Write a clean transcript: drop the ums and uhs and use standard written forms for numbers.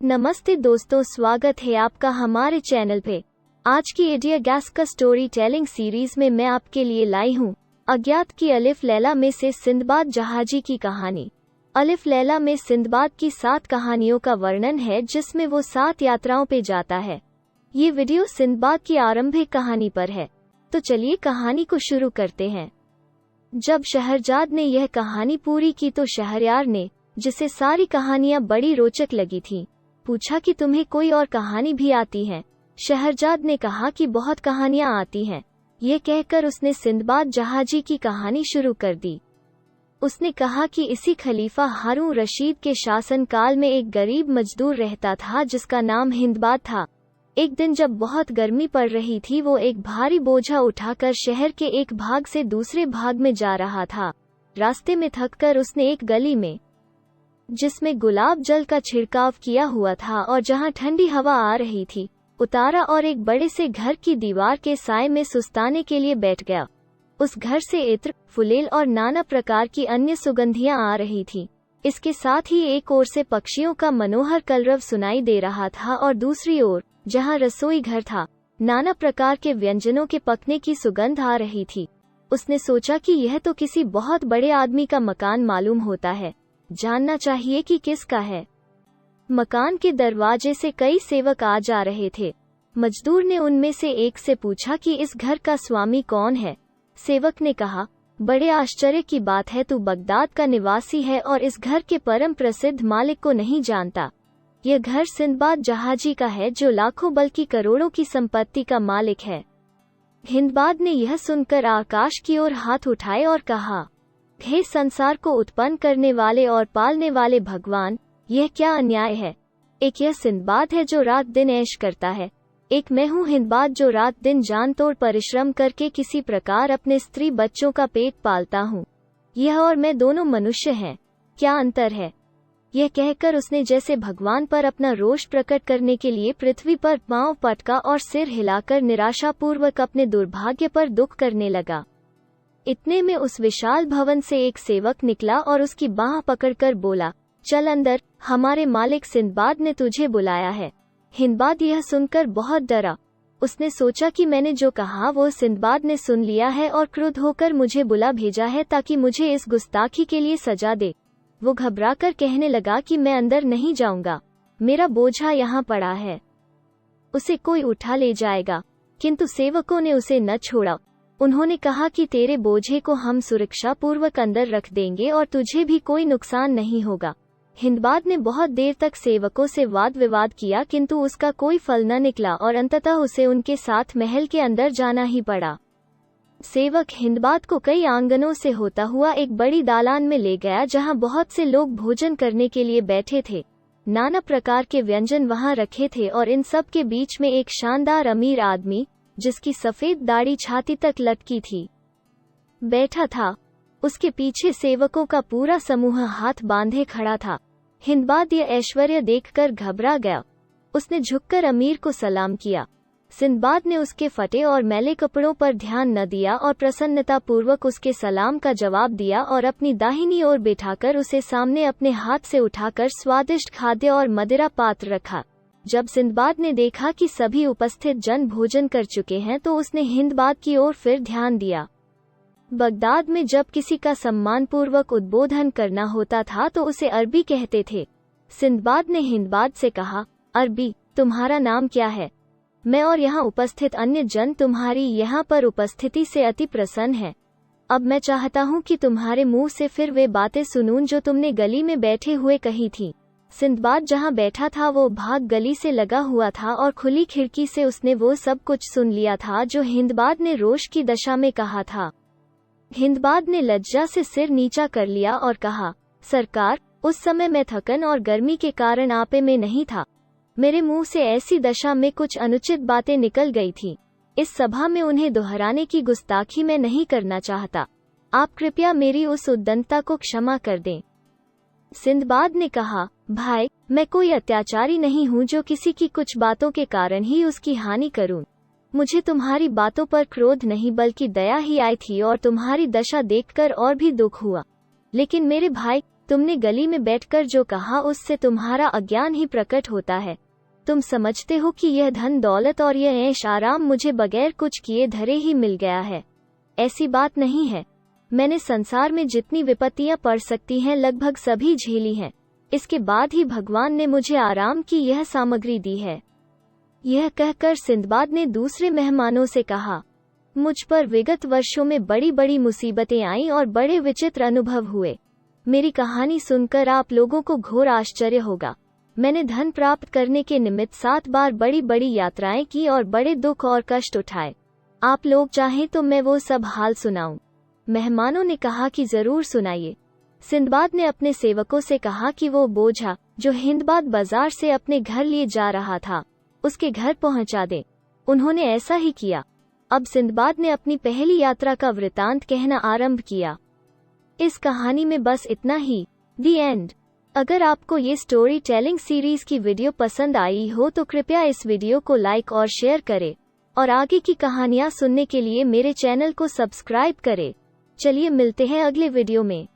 नमस्ते दोस्तों, स्वागत है आपका हमारे चैनल पे। आज की एडिया गैस का स्टोरी टेलिंग सीरीज में मैं आपके लिए लाई हूँ अज्ञात की अलिफ लैला में से सिंदबाद जहाजी की कहानी। अलिफ लैला में सिंदबाद की 7 कहानियों का वर्णन है जिसमें वो 7 यात्राओं पे जाता है। ये वीडियो सिंदबाद की आरंभिक कहानी पर है, तो चलिए कहानी को शुरू करते हैं। जब शहरजाद ने यह कहानी पूरी की तो शहरयार ने, जिसे सारी कहानियां बड़ी रोचक लगी थी, पूछा कि तुम्हें कोई और कहानी भी आती है। शहरजाद ने कहा कि बहुत कहानियां आती हैं। ये कहकर उसने सिंदबाद जहाजी की कहानी शुरू कर दी। उसने कहा कि इसी खलीफा हारून रशीद के शासनकाल में एक गरीब मजदूर रहता था जिसका नाम हिंदबाद था। एक दिन जब बहुत गर्मी पड़ रही थी, वो एक भारी बोझा उठाकर शहर के एक भाग से दूसरे भाग में जा रहा था। रास्ते में थककर उसने एक गली में, जिसमें गुलाब जल का छिड़काव किया हुआ था और जहां ठंडी हवा आ रही थी, उतारा और एक बड़े से घर की दीवार के साए में सुस्ताने के लिए बैठ गया। उस घर से इत्र, फुलेल और नाना प्रकार की अन्य सुगंधियां आ रही थी। इसके साथ ही एक ओर से पक्षियों का मनोहर कलरव सुनाई दे रहा था और दूसरी ओर, जहां रसोई घर था, नाना प्रकार के व्यंजनों के पकने की सुगंध आ रही थी। उसने सोचा कि यह तो किसी बहुत बड़े आदमी का मकान मालूम होता है, जानना चाहिए कि किसका है। मकान के दरवाजे से कई सेवक आ जा रहे थे। मजदूर ने उनमें से एक से पूछा कि इस घर का स्वामी कौन है। सेवक ने कहा, बड़े आश्चर्य की बात है, तू बगदाद का निवासी है और इस घर के परम प्रसिद्ध मालिक को नहीं जानता। यह घर सिंदबाद जहाजी का है जो लाखों बल्कि करोड़ों की संपत्ति का मालिक है। हिंदबाद ने यह सुनकर आकाश की ओर हाथ उठाए और कहा, हे संसार को उत्पन्न करने वाले और पालने वाले भगवान, यह क्या अन्याय है। एक यह सिंदबाद है जो रात दिन ऐश करता है, एक मैं हूँ हिंदबाद जो रात दिन जान तोड़ परिश्रम करके किसी प्रकार अपने स्त्री बच्चों का पेट पालता हूँ। यह और मैं दोनों मनुष्य हैं, क्या अंतर है। यह कहकर उसने जैसे भगवान पर अपना रोष प्रकट करने के लिए पृथ्वी पर पांव पटका और सिर हिलाकर निराशापूर्वक अपने दुर्भाग्य पर दुख करने लगा। इतने में उस विशाल भवन से एक सेवक निकला और उसकी बाह पकड़कर बोला, चल अंदर, हमारे मालिक सिंदबाद ने तुझे बुलाया है। हिंदबाद यह सुनकर बहुत डरा। उसने सोचा कि मैंने जो कहा वो सिंदबाद ने सुन लिया है और क्रुद्ध होकर मुझे बुला भेजा है ताकि मुझे इस गुस्ताखी के लिए सजा दे। वो घबराकर कहने लगा कि मैं अंदर नहीं जाऊंगा, मेरा बोझा यहाँ पड़ा है, उसे कोई उठा ले जाएगा। किंतु सेवकों ने उसे न छोड़ा। उन्होंने कहा कि तेरे बोझे को हम सुरक्षा पूर्वक अंदर रख देंगे और तुझे भी कोई नुकसान नहीं होगा। हिंदबाद ने बहुत देर तक सेवकों से वाद विवाद किया, किंतु उसका कोई फल न निकला और अंततः उसे उनके साथ महल के अंदर जाना ही पड़ा। सेवक हिंदबाद को कई आंगनों से होता हुआ एक बड़ी दालान में ले गया जहां बहुत से लोग भोजन करने के लिए बैठे थे। नाना प्रकार के व्यंजन वहां रखे थे और इन सब के बीच में एक शानदार अमीर आदमी, जिसकी सफेद दाढ़ी छाती तक लटकी थी, बैठा था। उसके पीछे सेवकों का पूरा समूह हाथ बांधे खड़ा था। हिंदबाद यह ऐश्वर्य देखकर घबरा गया। उसने झुककर अमीर को सलाम किया। सिंदबाद ने उसके फटे और मैले कपड़ों पर ध्यान न दिया और प्रसन्नता पूर्वक उसके सलाम का जवाब दिया और अपनी दाहिनी ओर बिठाकर उसे सामने अपने हाथ से उठाकर स्वादिष्ट खाद्य और मदिरा पात्र रखा। जब सिंदबाद ने देखा कि सभी उपस्थित जन भोजन कर चुके हैं तो उसने हिंदबाद की ओर फिर ध्यान दिया। बगदाद में जब किसी का सम्मानपूर्वक उद्बोधन करना होता था तो उसे अरबी कहते थे। सिंदबाद ने हिंदबाद से कहा, अरबी, तुम्हारा नाम क्या है। मैं और यहाँ उपस्थित अन्य जन तुम्हारी यहाँ पर उपस्थिति से अति प्रसन्न हैं। अब मैं चाहता हूँ कि तुम्हारे मुंह से फिर वे बातें सुनूं जो तुमने गली में बैठे हुए कही थी। सिंदबाद जहाँ बैठा था वो भाग गली से लगा हुआ था और खुली खिड़की से उसने वो सब कुछ सुन लिया था जो हिंदबाद ने रोष की दशा में कहा था। हिंदबाद ने लज्जा से सिर नीचा कर लिया और कहा, सरकार, उस समय मैं थकन और गर्मी के कारण आपे में नहीं था। मेरे मुंह से ऐसी दशा में कुछ अनुचित बातें निकल गई थी। इस सभा में उन्हें दोहराने की गुस्ताखी मैं नहीं करना चाहता। आप कृपया मेरी उस उद्दंडता को क्षमा कर दें। सिंदबाद ने कहा, भाई, मैं कोई अत्याचारी नहीं हूँ जो किसी की कुछ बातों के कारण ही उसकी हानि करूं। मुझे तुम्हारी बातों पर क्रोध नहीं बल्कि दया ही आई थी और तुम्हारी दशा देखकर और भी दुख हुआ। लेकिन मेरे भाई, तुमने गली में बैठकर जो कहा उससे तुम्हारा अज्ञान ही प्रकट होता है। तुम समझते हो कि यह धन दौलत और यह ऐश आराम मुझे बगैर कुछ किए धरे ही मिल गया है। ऐसी बात नहीं है। मैंने संसार में जितनी विपत्तियां पड़ सकती हैं लगभग सभी झेली हैं। इसके बाद ही भगवान ने मुझे आराम की यह सामग्री दी है। यह कहकर सिंदबाद ने दूसरे मेहमानों से कहा, मुझ पर विगत वर्षों में बड़ी बड़ी मुसीबतें आईं और बड़े विचित्र अनुभव हुए। मेरी कहानी सुनकर आप लोगों को घोर आश्चर्य होगा। मैंने धन प्राप्त करने के निमित्त 7 बार बड़ी बड़ी यात्राएं की और बड़े दुख और कष्ट उठाए। आप लोग चाहें तो मैं वो सब हाल सुनाऊं। मेहमानों ने कहा कि जरूर सुनाइए। सिंदबाद ने अपने सेवकों से कहा कि वो बोझा जो हिंदबाद बाजार से अपने घर लिए जा रहा था उसके घर पहुंचा दे। उन्होंने ऐसा ही किया। अब सिंदबाद ने अपनी पहली यात्रा का वृतांत कहना आरंभ किया। इस कहानी में बस इतना ही। दी एंड। अगर आपको ये स्टोरी टेलिंग सीरीज की वीडियो पसंद आई हो तो कृपया इस वीडियो को लाइक और शेयर करें और आगे की कहानियां सुनने के लिए मेरे चैनल को सब्सक्राइब करें। चलिए मिलते हैं अगले वीडियो में।